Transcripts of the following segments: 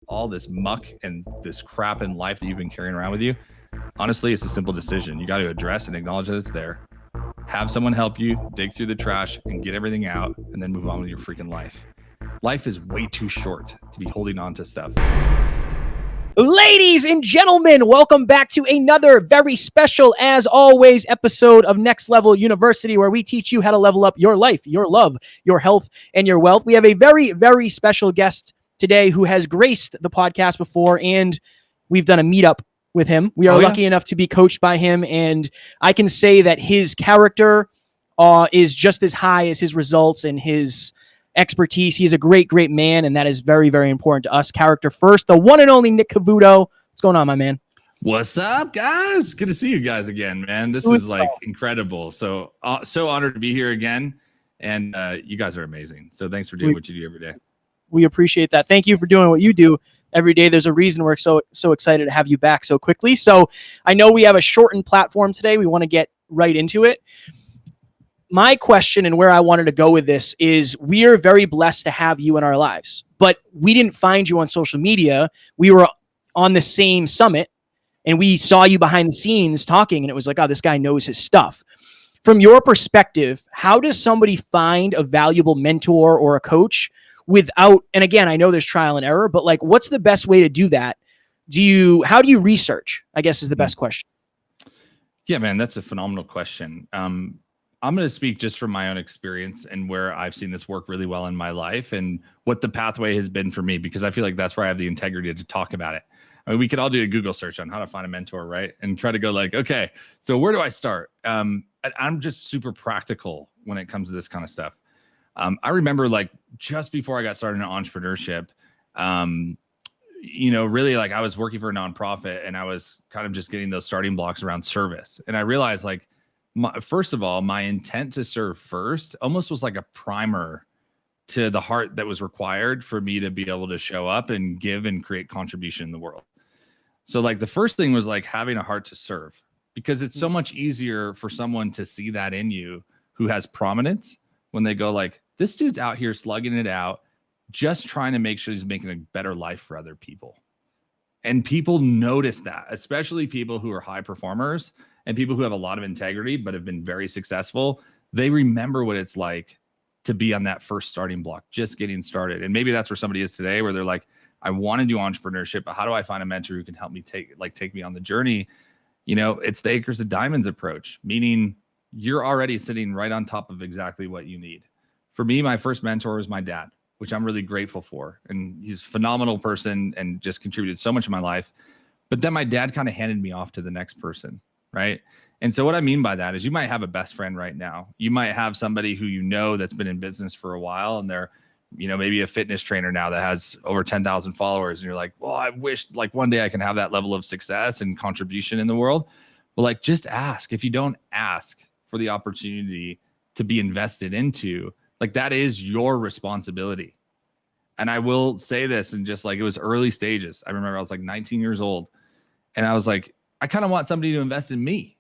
all this muck and this crap in life that you've been carrying around with you, honestly, it's a simple decision. You got to address and acknowledge that it's there. Have someone help you dig through the trash and get everything out, and then move on with your freaking life. Life is way too short to be holding on to stuff. Ladies and gentlemen, welcome back to another very special, as always, episode of Next Level University, where we teach you how to level up your life, your love, your health, and your wealth. We have a very, very special guest today who has graced the podcast before, and we've done a meetup with him. We are lucky enough to be coached by him, and I can say that his character is just as high as his results and his expertise. He's a great, great man, and that is very, very important to us. Character first, the one and only Nick Cavuoto. What's going on, my man? What's up, guys? Good to see you guys again, man. This is like incredible. So honored to be here again, and you guys are amazing. So thanks for doing what you do every day. We appreciate that. Thank you for doing what you do every day. There's a reason we're so excited to have you back so quickly. So I know we have a shortened platform today. We want to get right into it. My question and where I wanted to go with this is we are very blessed to have you in our lives, but we didn't find you on social media. We were on the same summit and we saw you behind the scenes talking, and it was like, oh, this guy knows his stuff. From your perspective, how does somebody find a valuable mentor or a coach without, and again, I know there's trial and error, but like, what's the best way to do that? How do you research, I guess, is the best question. Yeah, man, that's a phenomenal question. I'm going to speak just from my own experience and where I've seen this work really well in my life and what the pathway has been for me, because I feel like that's where I have the integrity to talk about it. I mean, we could all do a Google search on how to find a mentor, right? And try to go like, okay, so where do I start? I'm just super practical when it comes to this kind of stuff. I remember like just before I got started in entrepreneurship, really like I was working for a nonprofit and I was kind of just getting those starting blocks around service. And I realized like, first of all, my intent to serve first almost was like a primer to the heart that was required for me to be able to show up and give and create contribution in the world. So like the first thing was like having a heart to serve, because it's so much easier for someone to see that in you who has prominence when they go like, this dude's out here slugging it out, just trying to make sure he's making a better life for other people. And people notice that, especially people who are high performers and people who have a lot of integrity but have been very successful. They remember what it's like to be on that first starting block, just getting started. And maybe that's where somebody is today, where they're like, I want to do entrepreneurship, but how do I find a mentor who can help me take me on the journey? It's the acres of diamonds approach, meaning you're already sitting right on top of exactly what you need. For me, my first mentor was my dad, which I'm really grateful for. And he's a phenomenal person and just contributed so much in my life. But then my dad kind of handed me off to the next person, right? And so what I mean by that is you might have a best friend right now. You might have somebody who that's been in business for a while, and they're, maybe a fitness trainer now that has over 10,000 followers. And you're like, well, I wish like one day I can have that level of success and contribution in the world. Well, like just ask. If you don't ask for the opportunity to be invested into, like that is your responsibility. And I will say this, and just like it was early stages. I remember I was like 19 years old and I was like, I kind of want somebody to invest in me.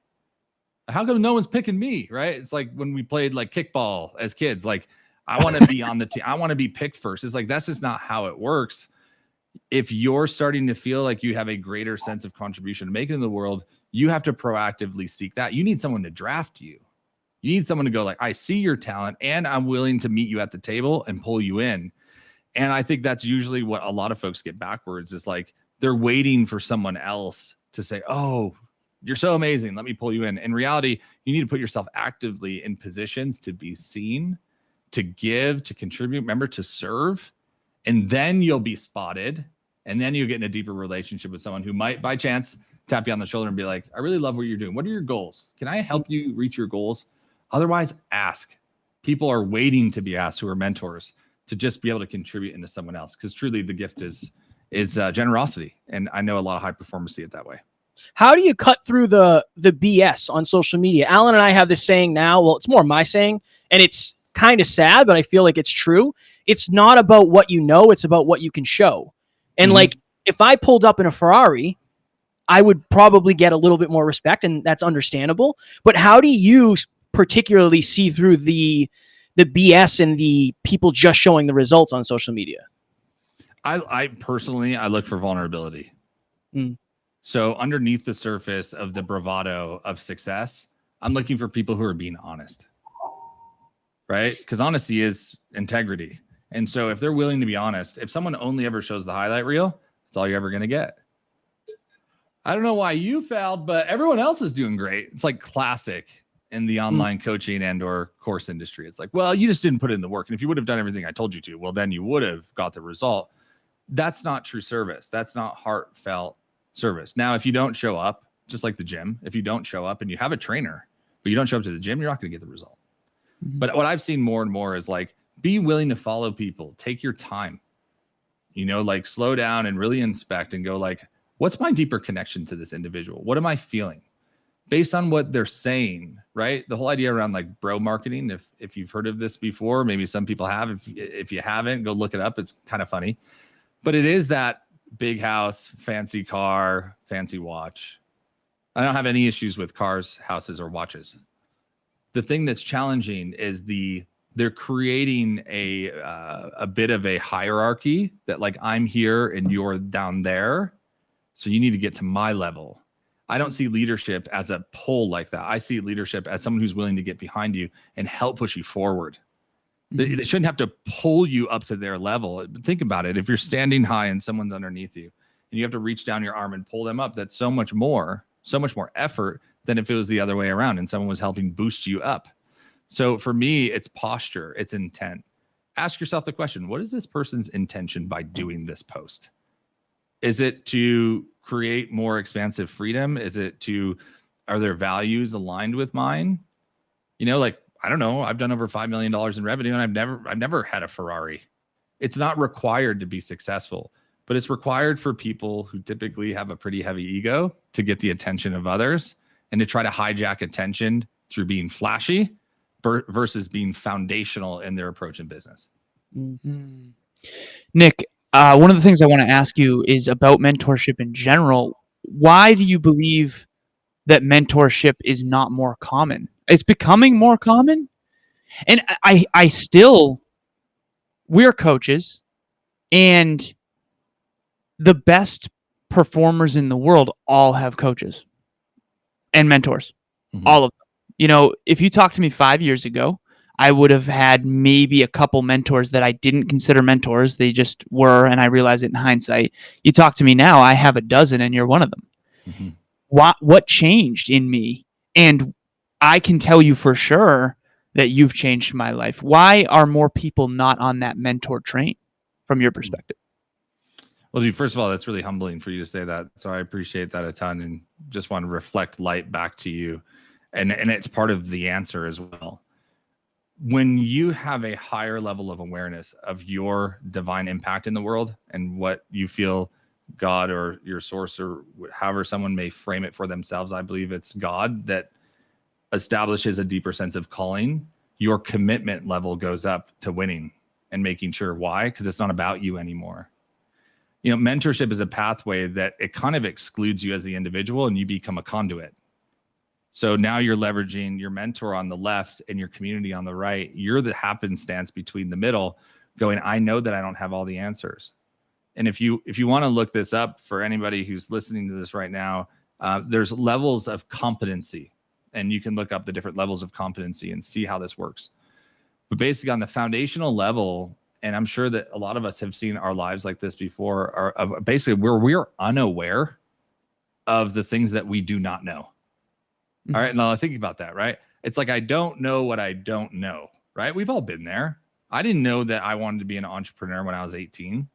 How come no one's picking me, right? It's like when we played like kickball as kids, like I want to be on the team. I want to be picked first. It's like, that's just not how it works. If you're starting to feel like you have a greater sense of contribution to make in the world, you have to proactively seek that. You need someone to draft you. You need someone to go like, I see your talent and I'm willing to meet you at the table and pull you in. And I think that's usually what a lot of folks get backwards, is like they're waiting for someone else to say, oh, you're so amazing, let me pull you in. In reality, you need to put yourself actively in positions to be seen, to give, to contribute, remember, to serve. And then you'll be spotted. And then you'll get in a deeper relationship with someone who might by chance tap you on the shoulder and be like, I really love what you're doing. What are your goals? Can I help you reach your goals? Otherwise, ask. People are waiting to be asked, who are mentors, to just be able to contribute into someone else. Because truly the gift is generosity. And I know a lot of high performers see it that way. How do you cut through the BS on social media? Alan and I have this saying now. Well, it's more my saying, and it's kind of sad, but I feel like it's true. It's not about what you know. It's about what you can show. And like, if I pulled up in a Ferrari, I would probably get a little bit more respect, and that's understandable. But how do you particularly see through the BS and the people just showing the results on social media? I personally, I look for vulnerability. Mm. So underneath the surface of the bravado of success, I'm looking for people who are being honest, right? Because honesty is integrity. And so if they're willing to be honest, if someone only ever shows the highlight reel, that's all you're ever going to get. I don't know why you failed, but everyone else is doing great. It's like classic in the online coaching and or course industry. It's like, well, you just didn't put in the work. And if you would have done everything I told you to, well, then you would have got the result. That's not true service. That's not heartfelt service. Now, if you don't show up, just like the gym, if you don't show up and you have a trainer, but you don't show up to the gym, you're not going to get the result. But what I've seen more and more is like, be willing to follow people, take your time, like slow down and really inspect and go like, what's my deeper connection to this individual? What am I feeling based on what they're saying, right? The whole idea around like bro marketing, if you've heard of this before, maybe some people have, if you haven't, go look it up. It's kind of funny, but it is that big house, fancy car, fancy watch. I don't have any issues with cars, houses, or watches. The thing that's challenging is they're creating a bit of a hierarchy that like I'm here and you're down there. So you need to get to my level. I don't see leadership as a pull like that. I see leadership as someone who's willing to get behind you and help push you forward. They shouldn't have to pull you up to their level. Think about it. If you're standing high and someone's underneath you and you have to reach down your arm and pull them up, that's so much more effort than if it was the other way around and someone was helping boost you up. So for me, it's posture, it's intent. Ask yourself the question, what is this person's intention by doing this post? Is it to create more expansive freedom? Are their values aligned with mine? Like, I don't know. I've done over $5 million in revenue and I've never had a Ferrari. It's not required to be successful, but it's required for people who typically have a pretty heavy ego to get the attention of others and to try to hijack attention through being flashy versus being foundational in their approach in business. Mm-hmm. Nick, one of the things I want to ask you is about mentorship in general. Why do you believe that mentorship is not more common? It's becoming more common. And we're coaches, and the best performers in the world all have coaches and mentors, all of them. If you talked to me 5 years ago, I would have had maybe a couple mentors that I didn't consider mentors. They just were, and I realize it in hindsight. You talk to me now, I have a dozen, and you're one of them. Mm-hmm. What changed in me? And I can tell you for sure that you've changed my life. Why are more people not on that mentor train from your perspective? Well, dude, first of all, that's really humbling for you to say that. So I appreciate that a ton and just want to reflect light back to you. And it's part of the answer as well. When you have a higher level of awareness of your divine impact in the world and what you feel God or your source or however someone may frame it for themselves, I believe it's God that establishes a deeper sense of calling, your commitment level goes up to winning and making sure. Why? Because it's not about you anymore. Mentorship is a pathway that it kind of excludes you as the individual and you become a conduit. So now you're leveraging your mentor on the left and your community on the right. You're the happenstance between the middle going, I know that I don't have all the answers. And if you want to look this up for anybody who's listening to this right now, there's levels of competency, and you can look up the different levels of competency and see how this works. But basically on the foundational level, and I'm sure that a lot of us have seen our lives like this before, are basically where we're unaware of the things that we do not know. Mm-hmm. All right. Now think about that, right? It's like, I don't know what I don't know, right? We've all been there. I didn't know that I wanted to be an entrepreneur when I was 18.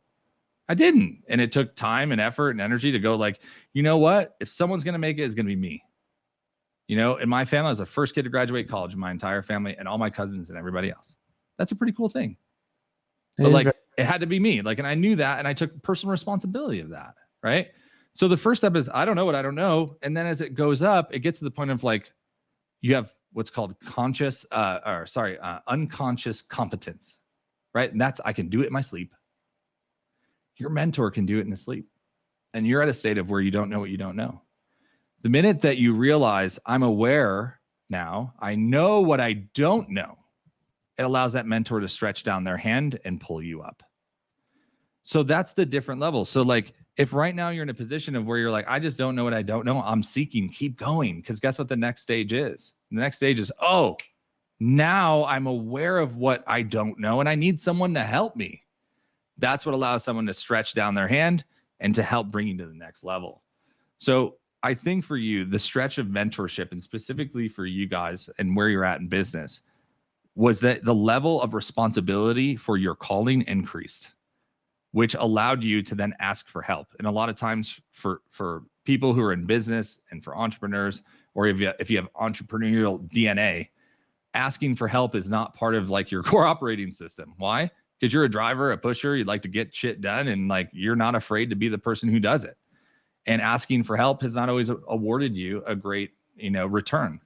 I didn't. And it took time and effort and energy to go like, you know what? If someone's going to make it, it's going to be me. In my family, I was the first kid to graduate college in my entire family and all my cousins and everybody else. That's a pretty cool thing. But like, it had to be me. Like, and I knew that, and I took personal responsibility of that. Right. So the first step is, I don't know what I don't know. And then as it goes up, it gets to the point of like, you have what's called unconscious competence, right? And that's, I can do it in my sleep. Your mentor can do it in his sleep. And you're at a state of where you don't know what you don't know. The minute that you realize I'm aware now, I know what I don't know, it allows that mentor to stretch down their hand and pull you up. So that's the different levels. So like, if right now you're in a position of where you're like, I just don't know what I don't know, I'm seeking, keep going. Because guess what the next stage is? The next stage is, oh, now I'm aware of what I don't know and I need someone to help me. That's what allows someone to stretch down their hand and to help bring you to the next level. So I think for you, the stretch of mentorship, and specifically for you guys and where you're at in business, was that the level of responsibility for your calling increased, which allowed you to then ask for help. And a lot of times for people who are in business and for entrepreneurs, or if you have entrepreneurial DNA, asking for help is not part of like your core operating system. Why? Because you're a driver, a pusher, you'd like to get shit done, and like you're not afraid to be the person who does it. And asking for help has not always awarded you a great, return.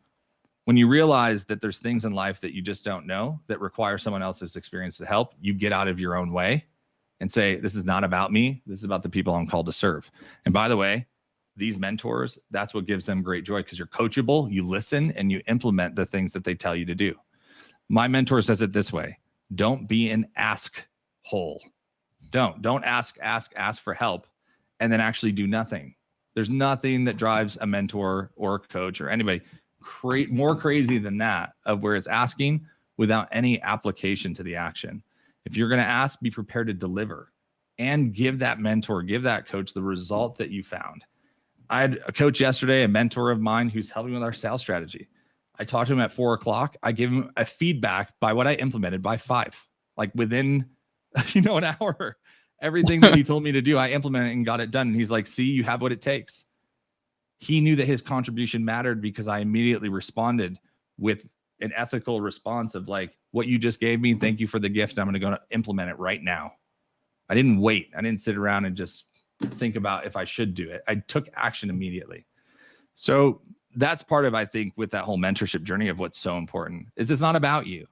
When you realize that there's things in life that you just don't know that require someone else's experience to help, you get out of your own way and say, this is not about me. This is about the people I'm called to serve. And by the way, these mentors, that's what gives them great joy, because you're coachable, you listen, and you implement the things that they tell you to do. My mentor says it this way: don't be an ask hole. Don't ask for help and then actually do nothing. There's nothing that drives a mentor or a coach or anybody more crazy than that, of where it's asking without any application to the action. If you're going to ask, be prepared to deliver and give that mentor, give that coach the result that you found. I had a coach yesterday, a mentor of mine, who's helping with our sales strategy. I talked to him at 4:00. I gave him a feedback by what I implemented by 5, like within, an hour. Everything that he told me to do, I implemented and got it done. And he's like, see, you have what it takes. He knew that his contribution mattered because I immediately responded with an ethical response of like, what you just gave me, thank you for the gift. I'm going to go implement it right now. I didn't wait. I didn't sit around and just think about if I should do it. I took action immediately. So that's part of, I think, with that whole mentorship journey of what's so important is it's not about you.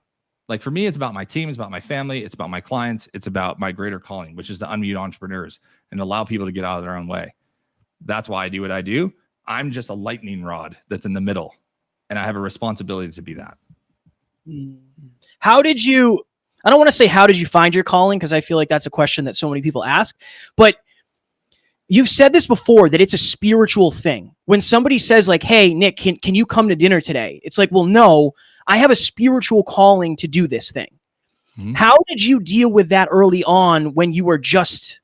Like for me, it's about my team, it's about my family, it's about my clients, it's about my greater calling, which is to unmute entrepreneurs and allow people to get out of their own way. That's why I do what I do. I'm just a lightning rod that's in the middle, and I have a responsibility to be that. How did you, I don't want to say how did you find your calling, because I feel like that's a question that so many people ask, but you've said this before, that it's a spiritual thing. When somebody says like, hey, Nick, can you come to dinner today? It's like, well, no, I have a spiritual calling to do this thing. Mm-hmm. How did you deal with that early on when you were just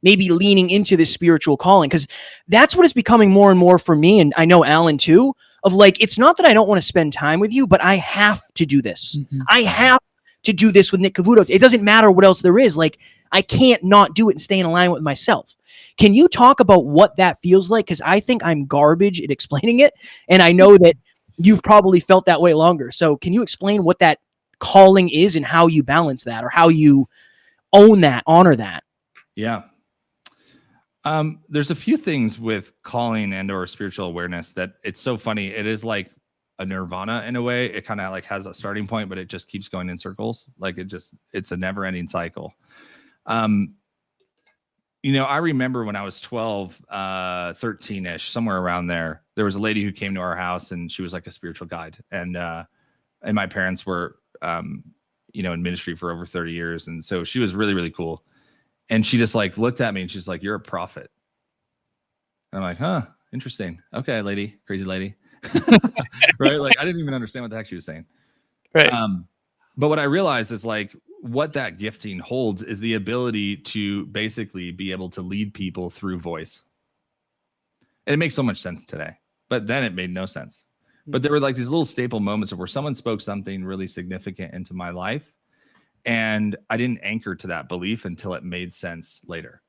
maybe leaning into this spiritual calling? Because that's what is becoming more and more for me. And I know Alan too, of like, it's not that I don't want to spend time with you, but I have to do this. Mm-hmm. I have to do this with Nick Cavuoto. It doesn't matter what else there is. Like, I can't not do it and stay in alignment with myself. Can you talk about what that feels like? Because I think I'm garbage at explaining it. And I know that you've probably felt that way longer. So can you explain what that calling is and how you balance that, or how you own that, honor that? Yeah. There's a few things with calling and or spiritual awareness that it's so funny. It is like a nirvana in a way. It kind of like has a starting point, but it just keeps going in circles. Like it's a never ending cycle. I remember when I was 12, 13-ish, somewhere around there was a lady who came to our house, and she was like a spiritual guide. And my parents were, in ministry for over 30 years. And so she was really, really cool. And she just like looked at me and she's like, you're a prophet. And I'm like, huh, interesting. Okay, lady, crazy lady. Right? Like, I didn't even understand what the heck she was saying. Right. But what I realized is like, what that gifting holds is the ability to basically be able to lead people through voice. And it makes so much sense today, but then it made no sense. But there were like these little staple moments of where someone spoke something really significant into my life, and I didn't anchor to that belief until it made sense later.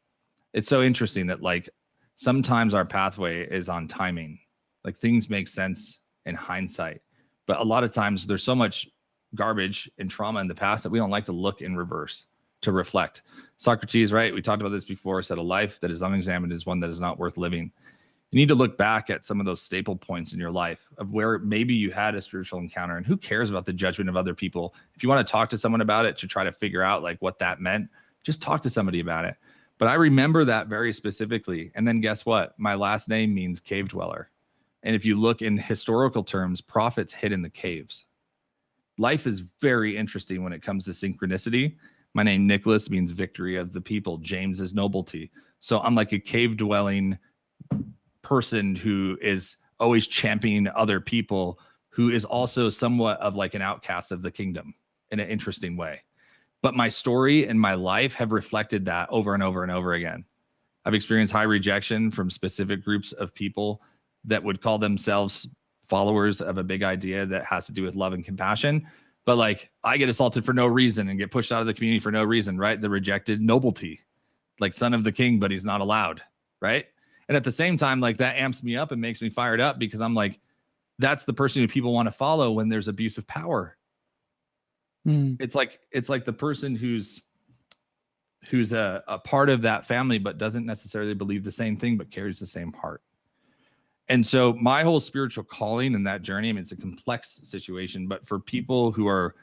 It's so interesting that like sometimes our pathway is on timing. Like things make sense in hindsight, but a lot of times there's so much garbage and trauma in the past that we don't like to look in reverse to reflect. Socrates, right? We talked about this before, said a life that is unexamined is one that is not worth living. You need to look back at some of those staple points in your life of where maybe you had a spiritual encounter, and who cares about the judgment of other people? If you want to talk to someone about it to try to figure out like what that meant, just talk to somebody about it. But I remember that very specifically. And then guess what? My last name means cave dweller. And if you look in historical terms, prophets hid in the caves. Life is very interesting when it comes to synchronicity, My name Nicholas means victory of the people. James is nobility. So I'm like a cave dwelling person who is always championing other people, who is also somewhat of like an outcast of the kingdom in an interesting way. But my story and my life have reflected that over and over and over again. I've experienced high rejection from specific groups of people that would call themselves followers of a big idea that has to do with love and compassion. But like, I get assaulted for no reason and get pushed out of the community for no reason, right? The rejected nobility, like son of the king, but he's not allowed, right? And at the same time, like that amps me up and makes me fired up, because I'm like, that's the person who people want to follow when there's abuse of power. It's like the person who's a part of that family, but doesn't necessarily believe the same thing, but carries the same heart. And so my whole spiritual calling in that journey, I mean, it's a complex situation, but for people who are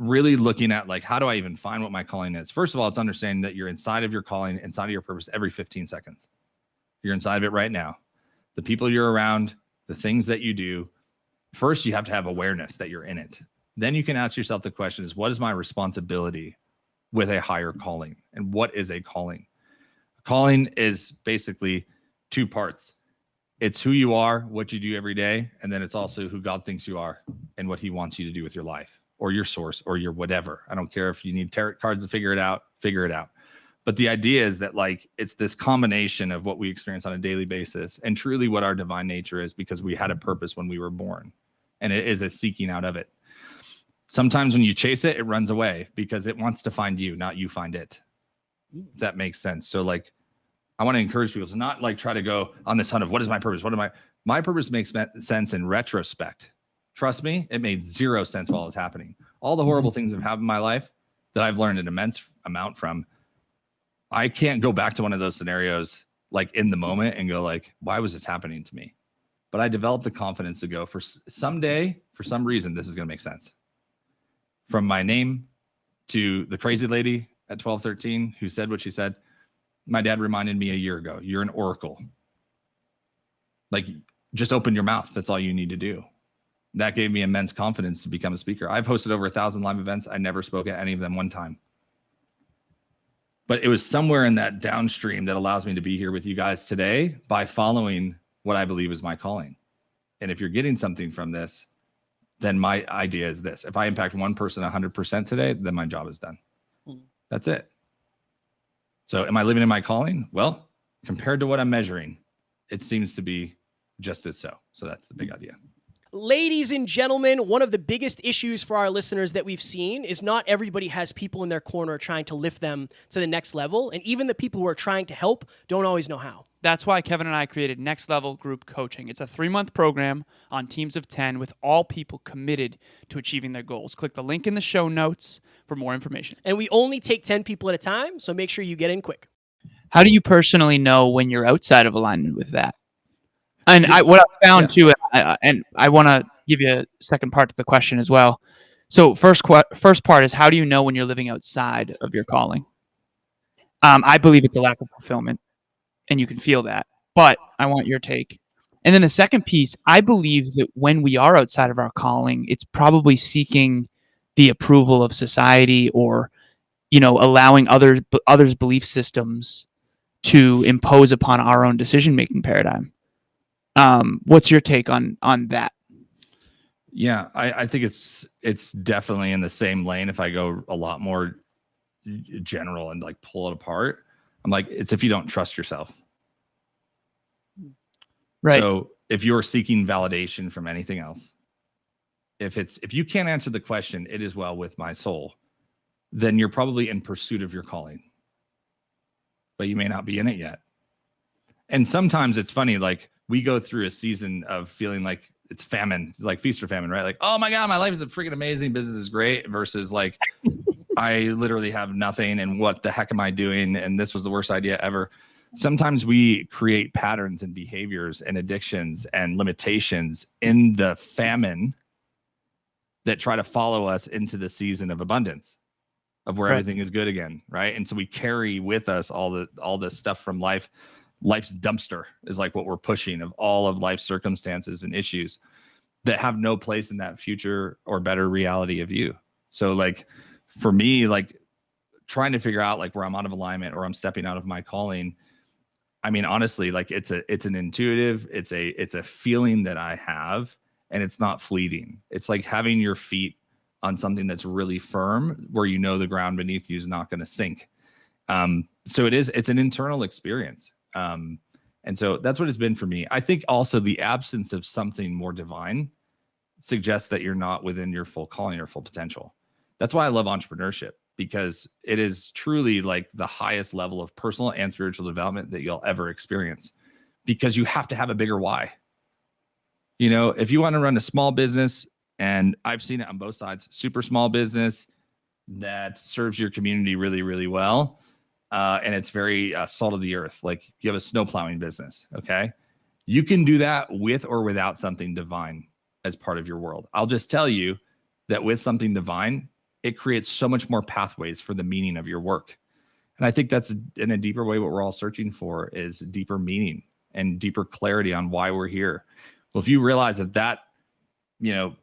really looking at like, how do I even find what my calling is? First of all, it's understanding that you're inside of your calling, inside of your purpose every 15 seconds. You're inside of it right now. The people you're around, the things that you do. First, you have to have awareness that you're in it. Then you can ask yourself the question is, what is my responsibility with a higher calling? And what is a calling? Calling is basically two parts. It's who you are, what you do every day, and then it's also who God thinks you are and what he wants you to do with your life or your source or your whatever. I don't care if you need tarot cards to figure it out, figure it out. But the idea is that like, it's this combination of what we experience on a daily basis and truly what our divine nature is, because we had a purpose when we were born, and it is a seeking out of it. Sometimes when you chase it, it runs away because it wants to find you, not you find it. If that makes sense. So like, I want to encourage people to not like try to go on this hunt of what is my purpose? What am I? My purpose makes sense in retrospect. Trust me, it made zero sense while it was happening. All the horrible things that have happened in my life that I've learned an immense amount from, I can't go back to one of those scenarios like in the moment and go like, why was this happening to me? But I developed the confidence to go, for someday, for some reason, this is going to make sense. From my name to the crazy lady at 12, 13 who said what she said, my dad reminded me a year ago, you're an oracle. Like, just open your mouth. That's all you need to do. That gave me immense confidence to become a speaker. I've hosted over 1,000 live events. I never spoke at any of them one time. But it was somewhere in that downstream that allows me to be here with you guys today by following what I believe is my calling. And if you're getting something from this, then my idea is this. If I impact one person 100% today, then my job is done. That's it. So am I living in my calling? Well, compared to what I'm measuring, it seems to be just as so. So that's the big idea. Ladies and gentlemen, one of the biggest issues for our listeners that we've seen is not everybody has people in their corner trying to lift them to the next level. And even the people who are trying to help don't always know how. That's why Kevin and I created Next Level Group Coaching. It's a 3-month program on teams of 10 with all people committed to achieving their goals. Click the link in the show notes for more information. And we only take 10 people at a time, so make sure you get in quick. How do you personally know when you're outside of alignment with that? And what I found too, and I want to give you a second part to the question as well. So first part is, how do you know when you're living outside of your calling? I believe it's a lack of fulfillment, and you can feel that. But I want your take. And then the second piece, I believe that when we are outside of our calling, it's probably seeking the approval of society, or allowing others' belief systems to impose upon our own decision-making paradigm. What's your take on that? Yeah, I think it's definitely in the same lane. If I go a lot more general and like pull it apart, I'm like, it's if you don't trust yourself. Right. So if you're seeking validation from anything else, if you can't answer the question, it is well with my soul, then you're probably in pursuit of your calling, but you may not be in it yet. And sometimes it's funny, like we go through a season of feeling like it's famine, like feast or famine, right? Like, oh my God, my life is freaking amazing. Business is great, versus like, I literally have nothing. And what the heck am I doing? And this was the worst idea ever. Sometimes we create patterns and behaviors and addictions and limitations in the famine that try to follow us into the season of abundance, of where everything is good again, right? And so we carry with us all the stuff from life. Life's dumpster is like what we're pushing, of all of life's circumstances and issues that have no place in that future or better reality of you. So like for me, like trying to figure out like where I'm out of alignment or I'm stepping out of my calling, I mean, honestly, like it's an intuitive, it's a feeling that I have, and it's not fleeting. It's like having your feet on something that's really firm where you know the ground beneath you is not going to sink. So it's an internal experience. And so that's what it's been for me. I think also the absence of something more divine suggests that you're not within your full calling or full potential. That's why I love entrepreneurship, because it is truly like the highest level of personal and spiritual development that you'll ever experience, because you have to have a bigger why. You know, if you want to run a small business, and I've seen it on both sides, super small business that serves your community really, really well. And it's very salt of the earth. Like you have a snow plowing business. Okay. You can do that with or without something divine as part of your world. I'll just tell you that with something divine, it creates so much more pathways for the meaning of your work. And I think that's in a deeper way, what we're all searching for is deeper meaning and deeper clarity on why we're here. Well, if you realize that, you know,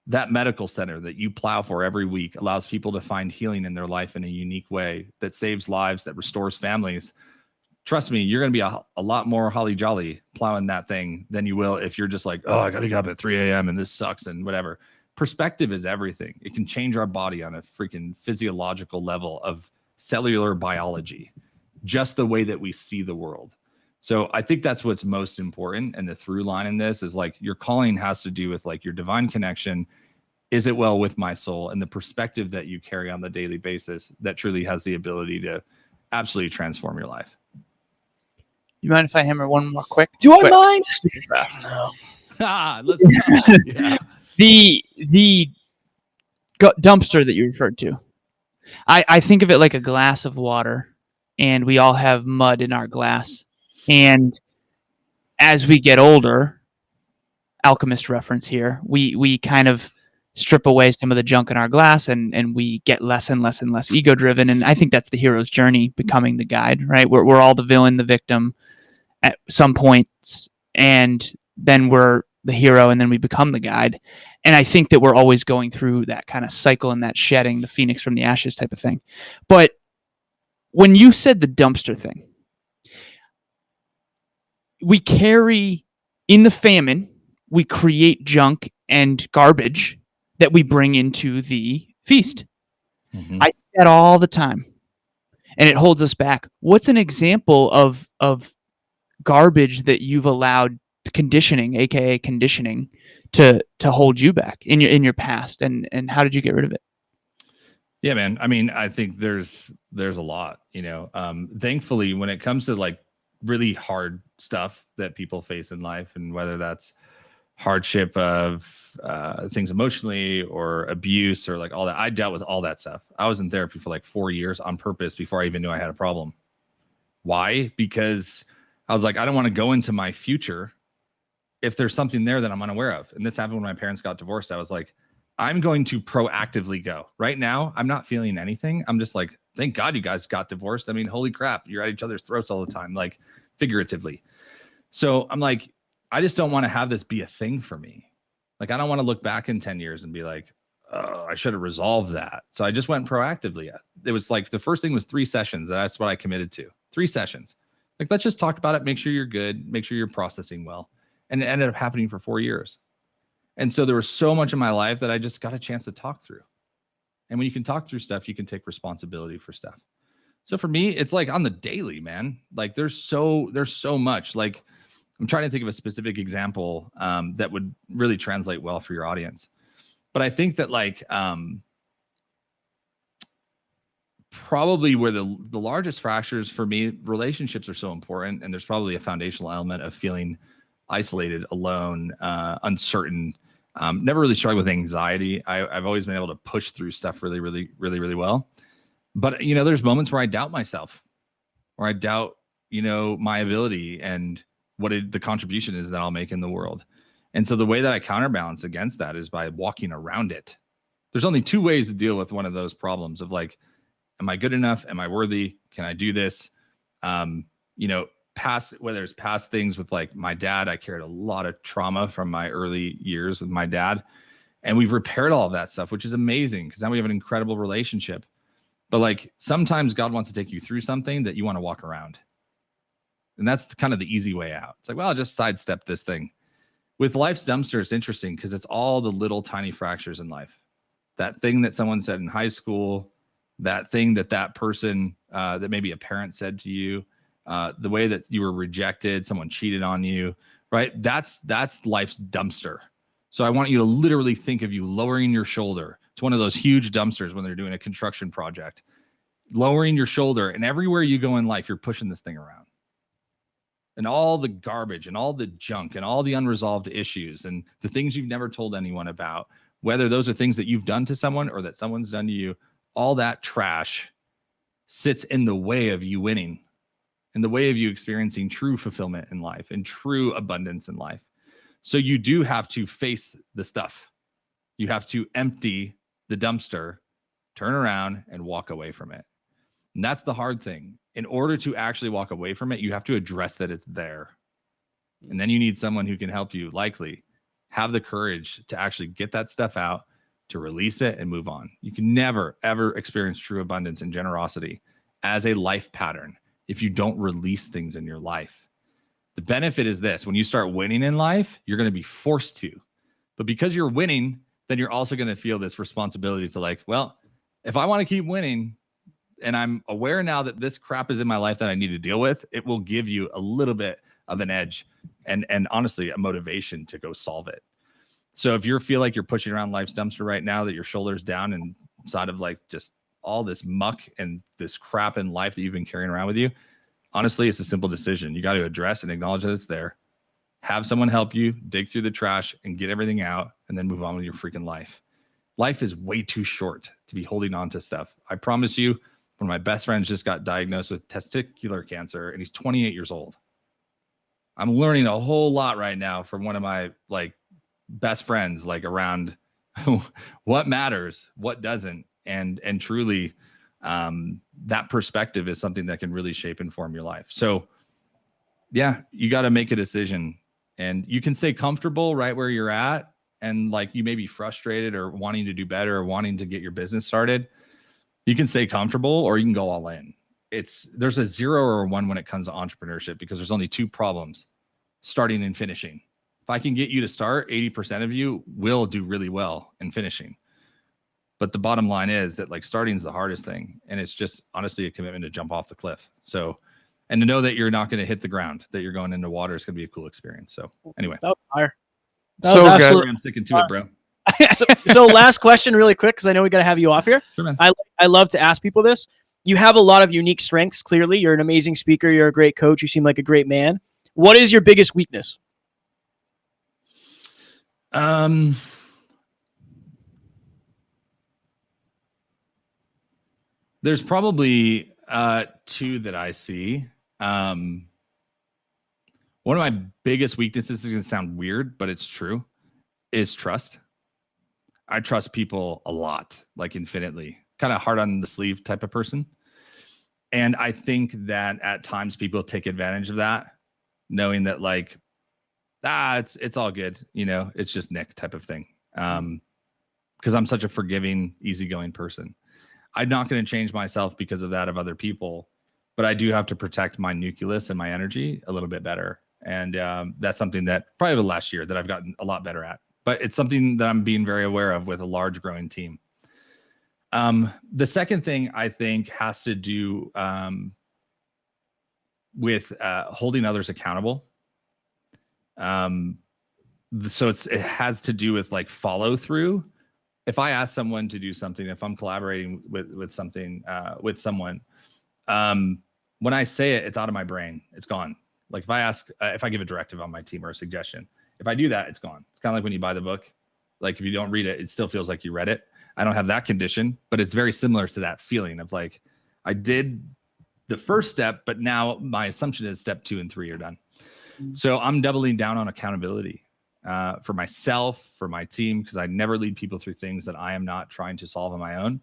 that medical center that you plow for every week allows people to find healing in their life in a unique way that saves lives, that restores families. Trust me, you're going to be a lot more holly jolly plowing that thing than you will if you're just like, oh, I got to get up at 3 a.m. and this sucks and whatever. Perspective is everything. It can change our body on a freaking physiological level of cellular biology, just the way that we see the world. So I think that's what's most important. And the through line in this is like your calling has to do with like your divine connection. Is it well with my soul? And the perspective that you carry on the daily basis that truly has the ability to absolutely transform your life. You mind if I hammer one more quick? Do I mind? Super fast. No. Let's go. Yeah. The dumpster that you referred to, I think of it like a glass of water, and we all have mud in our glass. And as we get older, alchemist reference here, we kind of strip away some of the junk in our glass, and we get less and less and less ego driven. And I think that's the hero's journey, becoming the guide, right? We're all the villain, the victim at some points, and then we're the hero, and then we become the guide. And I think that we're always going through that kind of cycle and that shedding, the phoenix from the ashes type of thing. But when you said the dumpster thing, we carry in the famine, we create junk and garbage that we bring into the feast. Mm-hmm. I see that all the time, and it holds us back. What's an example of garbage that you've allowed conditioning, aka conditioning, to hold you back in your past, and how did you get rid of it? Yeah, man. I mean, I think there's a lot, you know. Thankfully, when it comes to like really hard stuff that people face in life, and whether that's hardship of things emotionally or abuse or like all that, I dealt with all that stuff. I was in therapy for like 4 years on purpose before I even knew I had a problem. Why? Because I was like, I don't want to go into my future if there's something there that I'm unaware of. And this happened when my parents got divorced. I was like, I'm going to proactively go. Right now, I'm not feeling anything. I'm just like, thank God you guys got divorced. I mean, holy crap, you're at each other's throats all the time, like figuratively. So I'm like, I just don't want to have this be a thing for me. Like, I don't want to look back in 10 years and be like, oh, I should have resolved that. So I just went proactively. It was like, the first thing was 3 sessions. That's what I committed to. 3 sessions. Like, let's just talk about it. Make sure you're good. Make sure you're processing well. And it ended up happening for 4 years. And so there was so much in my life that I just got a chance to talk through. And when you can talk through stuff, you can take responsibility for stuff. So for me, it's like on the daily, man, like there's so much. Like, I'm trying to think of a specific example that would really translate well for your audience. But I think that like probably where the largest fractures for me, relationships are so important. And there's probably a foundational element of feeling isolated, alone, uncertain. Never really struggled with anxiety. I've always been able to push through stuff really, really, really, really well. But, you know, there's moments where I doubt myself, or I doubt, you know, my ability and what the contribution is that I'll make in the world. And so the way that I counterbalance against that is by walking around it. There's only 2 ways to deal with one of those problems of like, am I good enough? Am I worthy? Can I do this? You know, whether it's past things with like my dad, I carried a lot of trauma from my early years with my dad, and we've repaired all of that stuff, which is amazing because now we have an incredible relationship. But like sometimes God wants to take you through something that you want to walk around. And that's kind of the easy way out. It's like, well, I'll just sidestep this thing. With life's dumpster, it's interesting because it's all the little tiny fractures in life. That thing that someone said in high school, that thing that person, that maybe a parent said to you, the way that you were rejected, someone cheated on you, right? That's life's dumpster. So I want you to literally think of you lowering your shoulder. It's one of those huge dumpsters when they're doing a construction project. Lowering your shoulder, and everywhere you go in life, you're pushing this thing around. And all the garbage and all the junk and all the unresolved issues and the things you've never told anyone about, whether those are things that you've done to someone or that someone's done to you, all that trash sits in the way of you winning, in the way of you experiencing true fulfillment in life and true abundance in life. So you do have to face the stuff. You have to empty the dumpster, turn around and walk away from it. And that's the hard thing. In order to actually walk away from it, you have to address that it's there. And then you need someone who can help you, likely have the courage to actually get that stuff out, to release it and move on. You can never, ever experience true abundance and generosity as a life pattern if you don't release things in your life. The benefit is this: when you start winning in life, you're going to be forced to. But because you're winning, then you're also going to feel this responsibility to like, well, if I want to keep winning, and I'm aware now that this crap is in my life that I need to deal with, it will give you a little bit of an edge and honestly a motivation to go solve it. So if you feel like you're pushing around life's dumpster right now, that your shoulder's down and inside of like just all this muck and this crap in life that you've been carrying around with you, honestly, it's a simple decision. You got to address and acknowledge that it's there. Have someone help you dig through the trash and get everything out and then move on with your freaking life. Life is way too short to be holding on to stuff. I promise you, one of my best friends just got diagnosed with testicular cancer and he's 28 years old. I'm learning a whole lot right now from one of my like best friends, like around what matters, what doesn't. And truly that perspective is something that can really shape and form your life. So yeah, you got to make a decision, and you can stay comfortable right where you're at. And like, you may be frustrated or wanting to do better or wanting to get your business started. You can stay comfortable or you can go all in. There's a 0 or a 1 when it comes to entrepreneurship, because there's only 2 problems: starting and finishing. If I can get you to start, 80% of you will do really well in finishing. But the bottom line is that like starting is the hardest thing. And it's just honestly a commitment to jump off the cliff. So, and to know that you're not going to hit the ground, that you're going into water is going to be a cool experience. So anyway, that was fire. So good. I'm sticking to it, bro. So last question really quick, because I know we got to have you off here. Sure, man. I love to ask people this. You have a lot of unique strengths. Clearly, you're an amazing speaker. You're a great coach. You seem like a great man. What is your biggest weakness? There's probably 2 that I see. One of my biggest weaknesses is going to sound weird, but it's true, is trust. I trust people a lot, like infinitely, kind of hard on the sleeve type of person. And I think that at times people take advantage of that, knowing that like, it's all good. You know, it's just Nick type of thing. Because I'm such a forgiving, easygoing person. I'm not going to change myself because of that of other people, but I do have to protect my nucleus and my energy a little bit better. And that's something that probably the last year that I've gotten a lot better at, but it's something that I'm being very aware of with a large growing team. The second thing I think has to do with holding others accountable. So it has to do with like follow through. If I ask someone to do something, if I'm collaborating with something with someone, when I say it, it's out of my brain. It's gone. Like if I give a directive on my team or a suggestion, if I do that, it's gone. It's kind of like when you buy the book. Like if you don't read it, it still feels like you read it. I don't have that condition, but it's very similar to that feeling of like, I did the first step, but now my assumption is step 2 and 3 are done. So I'm doubling down on accountability for myself, for my team, because I never lead people through things that I am not trying to solve on my own.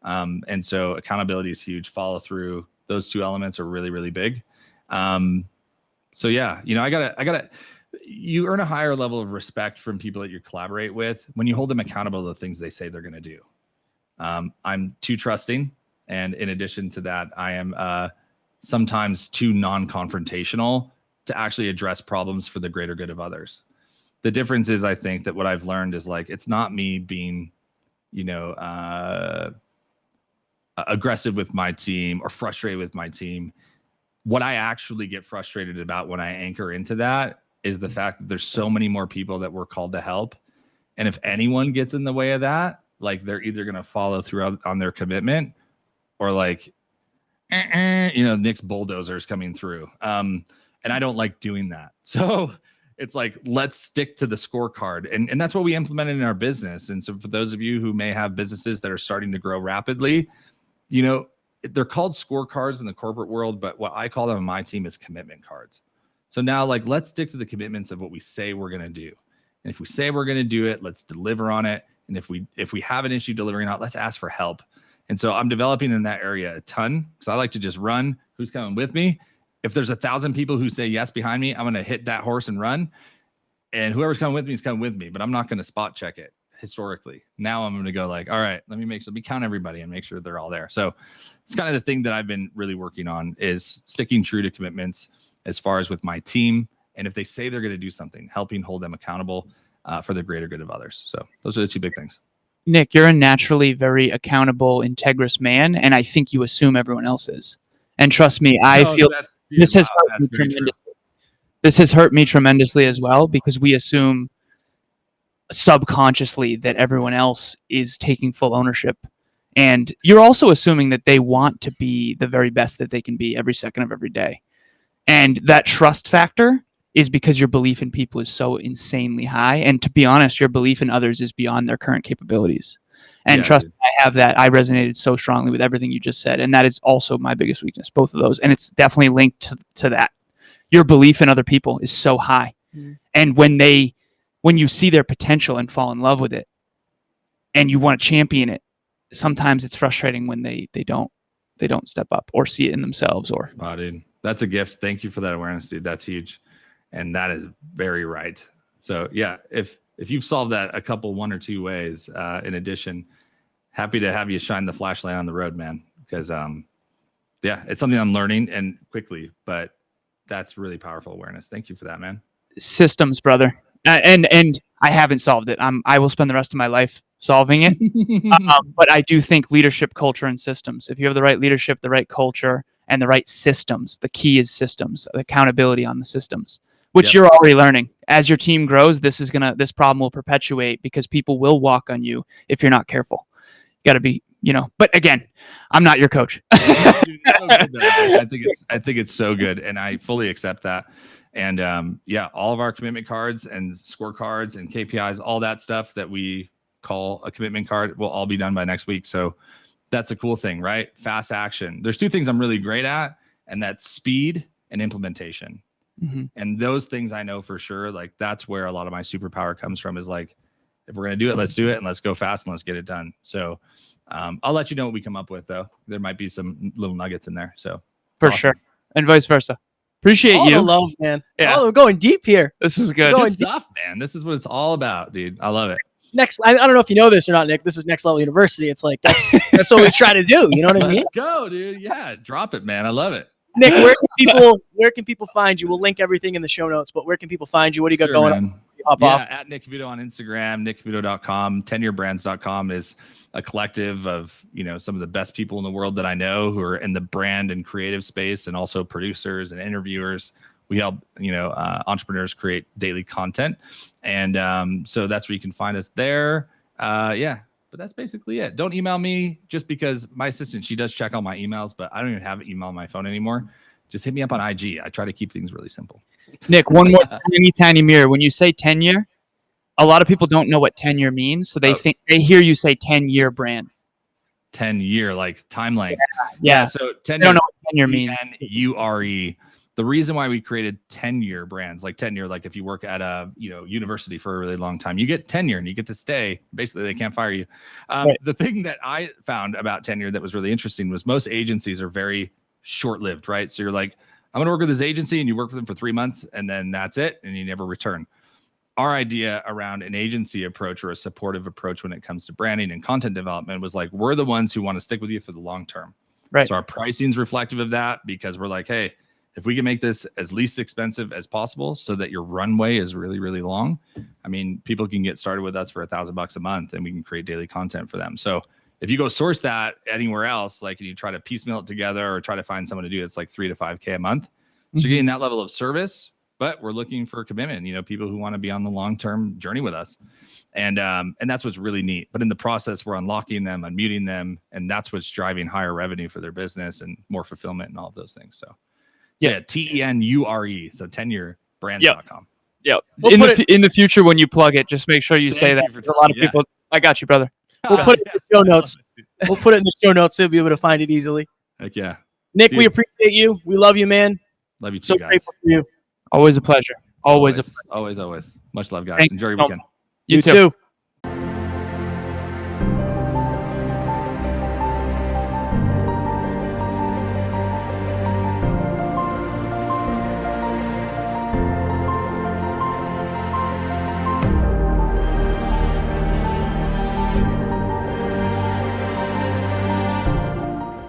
And so accountability is huge. Follow through. Those 2 elements are really, really big. So yeah, you know, you earn a higher level of respect from people that you collaborate with when you hold them accountable to the things they say they're going to do. I'm too trusting And in addition to that, I am sometimes too non-confrontational to actually address problems for the greater good of others. The difference is, I think that what I've learned is like, it's not me being, aggressive with my team or frustrated with my team. What I actually get frustrated about when I anchor into that is the fact that there's so many more people that we're called to help. And if anyone gets in the way of that, like they're either going to follow through on their commitment or like, Nick's bulldozers coming through. And I don't like doing that. So it's like, let's stick to the scorecard. And that's what we implemented in our business. And so for those of you who may have businesses that are starting to grow rapidly, they're called scorecards in the corporate world, but what I call them on my team is commitment cards. So now, like, let's stick to the commitments of what we say we're going to do. And if we say we're going to do it, let's deliver on it. And if we have an issue delivering on it, let's ask for help. And so I'm developing in that area a ton, because I like to just run. Who's coming with me? If there's 1,000 people who say yes behind me, I'm going to hit that horse and run. And whoever's coming with me is coming with me, but I'm not going to spot check it historically. Now I'm going to go like, all right, let me count everybody and make sure they're all there. So it's kind of the thing that I've been really working on, is sticking true to commitments as far as with my team. And if they say they're going to do something, helping hold them accountable for the greater good of others. So those are the two big things. Nick, you're a naturally very accountable, integrous man, and I think you assume everyone else is. And trust me, I feel this has hurt me tremendously. This has hurt me tremendously as well, because we assume subconsciously that everyone else is taking full ownership. And you're also assuming that they want to be the very best that they can be every second of every day. And that trust factor is because your belief in people is so insanely high. And to be honest, your belief in others is beyond their current capabilities. And trust me, I have that. I resonated so strongly with everything you just said. And that is also my biggest weakness, both of those. And it's definitely linked to that. Your belief in other people is so high. Mm. And when you see their potential and fall in love with it and you want to champion it, sometimes it's frustrating when they don't step up or see it in themselves. Or wow, dude, that's a gift. Thank you for that awareness, dude. That's huge. And that is very right. So yeah, if you've solved that a couple, one or two ways, in addition, happy to have you shine the flashlight on the road, man. Because it's something I'm learning and quickly, but that's really powerful awareness. Thank you for that, man. Systems, brother. And I haven't solved it. I will spend the rest of my life solving it. But I do think leadership, culture, and systems. If you have the right leadership, the right culture, and the right systems, the key is systems, accountability on the systems, which you're already learning. As your team grows, this problem will perpetuate, because people will walk on you if you're not careful. You got to be, but again, I'm not your coach. I think it's so good. And I fully accept that. And all of our commitment cards and scorecards and KPIs, all that stuff that we call a commitment card, will all be done by next week. So that's a cool thing, right? Fast action. There's two things I'm really great at, and that's speed and implementation. Mm-hmm. And those things I know for sure, like that's where a lot of my superpower comes from, is like, if we're going to do it, let's do it, and let's go fast and let's get it done. So I'll let you know what we come up with, though. There might be some little nuggets in there. So for sure. And vice versa. Appreciate all you. The love, man. Yeah. Oh, we're going deep here. This is good. Good stuff, man. This is what it's all about, dude. I love it. I don't know if you know this or not, Nick. This is Next Level University. It's like that's what we try to do. You know what I mean? Let's go, dude. Yeah, drop it, man. I love it. Nick, where can people find you? We'll link everything in the show notes, but where can people find you? What do you got going on? At Nick Cavuoto on Instagram, nickcavuoto.com. 10yearbrands.com is a collective of, some of the best people in the world that I know who are in the brand and creative space, and also producers and interviewers. We help, entrepreneurs create daily content. And so that's where you can find us there. But that's basically it. Don't email me, just because my assistant, she does check all my emails, but I don't even have email on my phone anymore. Just hit me up on IG. I try to keep things really simple. Nick, one more tiny mirror. When you say tenure, a lot of people don't know what tenure means. So they hear you say 10-year brands. 10-year, like time length. Yeah. So tenure, I don't know what tenure means. Tenure. The reason why we created 10-year brands, like tenure, like if you work at a university for a really long time, you get tenure and you get to stay. Basically, they can't fire you. Right. The thing that I found about tenure that was really interesting was most agencies are very short-lived, right? So you're like, I'm going to work with this agency, and you work with them for 3 months, and then that's it, and you never return. our idea around an agency approach or a supportive approach when it comes to branding and content development was like, we're the ones who want to stick with you for the long term. Right. So our pricing is reflective of that, because we're like, hey, if we can make this as least expensive as possible so that your runway is really, really long. I mean, people can get started with us for $1,000 a month and we can create daily content for them. So if you go source that anywhere else, like, and you try to piecemeal it together or try to find someone to do it, it's like $3,000 to $5,000 a month. So you're getting that level of service, but we're looking for commitment, you know, people who want to be on the long-term journey with us. And that's what's really neat. But in the process, we're unlocking them, unmuting them, and that's what's driving higher revenue for their business and more fulfillment and all of those things. So yeah, TENURE. So tenurebrands.com. Yeah. We'll In the future, when you plug it, just make sure you say that. There's a lot of people. I got you, brother. We'll put it in the show notes. We'll put it in the show notes so you'll be able to find it easily. Heck yeah. Nick, we appreciate you. We love you, man. Love you too, So guys. grateful for you. Always a pleasure. Always. Always. Much love, guys. Thank Enjoy your you. weekend. You too. too.